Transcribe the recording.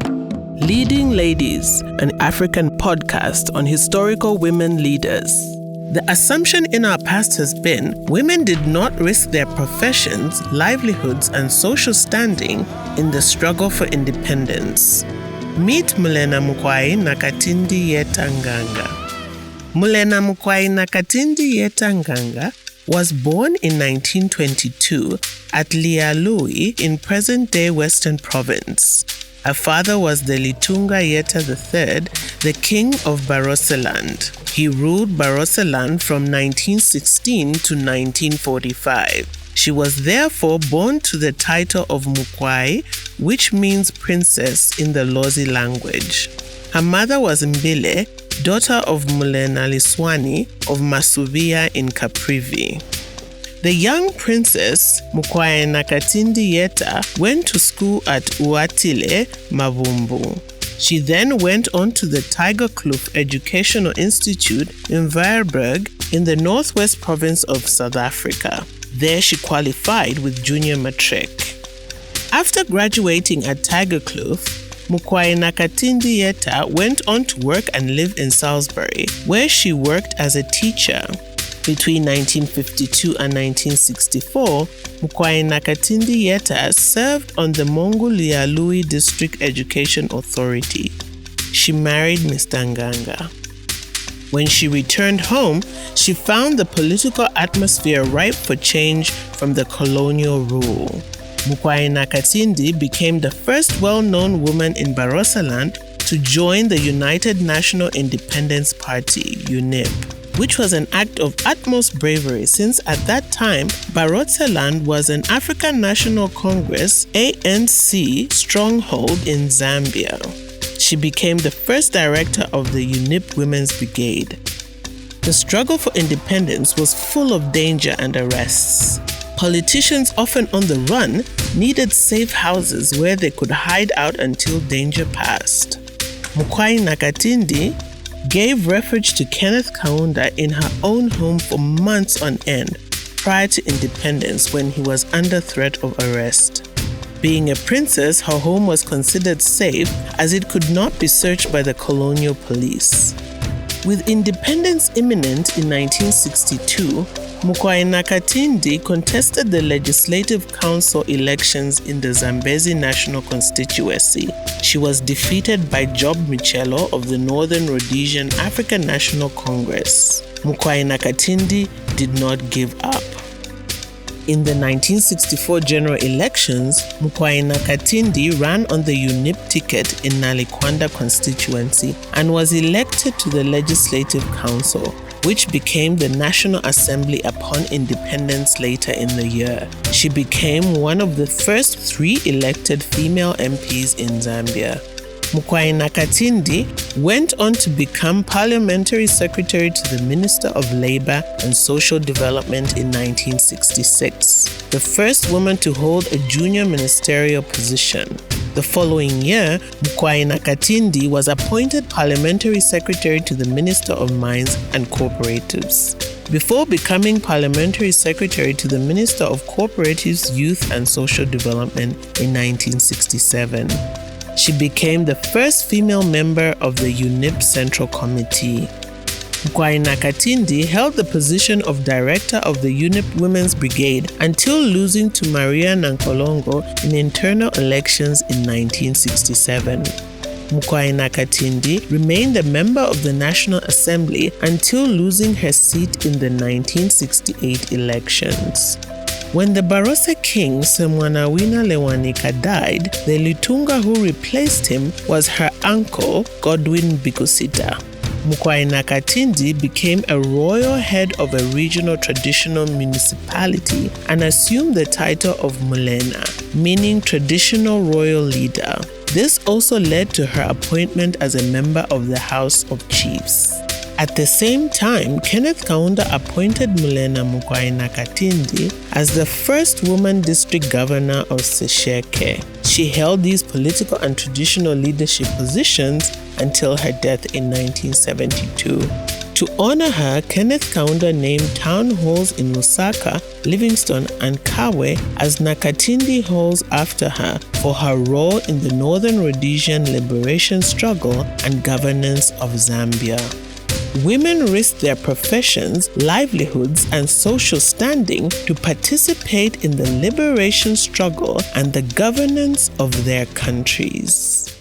Leading Ladies, an African podcast on historical women leaders. The assumption in our past has been women did not risk their professions, livelihoods, and social standing in the struggle for independence. Meet Mulena Mukwae Nakatindi Yeta Nganga. Mulena Mukwae Nakatindi Yeta Nganga was born in 1922 at Lialui in present-day Western Province. Her father was the Litunga Yeta III, the king of Barotseland. He ruled Barotseland from 1916 to 1945. She was therefore born to the title of Mukwae, which means princess in the Lozi language. Her mother was Mbile, daughter of Mulena Liswani of Masuvia in Caprivi. The young princess, Mukwae Nakatindi Yeta, went to school at Uatile, Mavumbu. She then went on to the Tiger Kloof Educational Institute in Vryburg in the northwest province of South Africa. There she qualified with junior matric. After graduating at Tiger Kloof, Mukwae Nakatindi Yeta went on to work and live in Salisbury, where she worked as a teacher. Between 1952 and 1964, Mukwae Nakatindi Yeta served on the Mongu-Lialui District Education Authority. She married Mr. Nganga. When she returned home, she found the political atmosphere ripe for change from the colonial rule. Mukwae Nakatindi became the first well-known woman in Barotseland to join the United National Independence Party, UNIP, which was an act of utmost bravery since at that time, Barotseland was an African National Congress ANC stronghold in Zambia. She became the first director of the UNIP Women's Brigade. The struggle for independence was full of danger and arrests. Politicians, often on the run, needed safe houses where they could hide out until danger passed. Mukwae Nakatindi gave refuge to Kenneth Kaunda in her own home for months on end prior to independence when he was under threat of arrest. Being a princess, her home was considered safe as it could not be searched by the colonial police. With independence imminent in 1962, Mukwae Nakatindi contested the Legislative Council elections in the Zambezi National Constituency. She was defeated by Job Michelo of the Northern Rhodesian African National Congress. Mukwae Nakatindi did not give up. In the 1964 general elections, Mukwae Nakatindi ran on the UNIP ticket in Nalikwanda constituency and was elected to the Legislative Council, which became the National Assembly upon independence later in the year. She became one of the first 3 elected female MPs in Zambia. Mukwae Nakatindi went on to become Parliamentary Secretary to the Minister of Labour and Social Development in 1966, the first woman to hold a junior ministerial position. The following year, Mukwae Nakatindi was appointed Parliamentary Secretary to the Minister of Mines and Cooperatives, before becoming Parliamentary Secretary to the Minister of Cooperatives, Youth and Social Development in 1967. She became the first female member of the UNIP Central Committee. Mukwae Nakatindi held the position of Director of the UNIP Women's Brigade until losing to Maria Nankolongo in internal elections in 1967. Mukwae Nakatindi remained a member of the National Assembly until losing her seat in the 1968 elections. When the Barotse king Semwanawina Lewanika died, the Litunga who replaced him was her uncle Godwin Bigusita. Mukwae Nakatindi became a royal head of a regional traditional municipality and assumed the title of Mulena, meaning traditional royal leader. This also led to her appointment as a member of the House of Chiefs. At the same time, Kenneth Kaunda appointed Mulena Mukwae Nakatindi as the first woman district governor of Sesheke. She held these political and traditional leadership positions until her death in 1972. To honor her, Kenneth Kaunda named town halls in Lusaka, Livingstone, and Kawe as Nakatindi halls after her for her role in the Northern Rhodesian liberation struggle and governance of Zambia. Women risked their professions, livelihoods, and social standing to participate in the liberation struggle and the governance of their countries.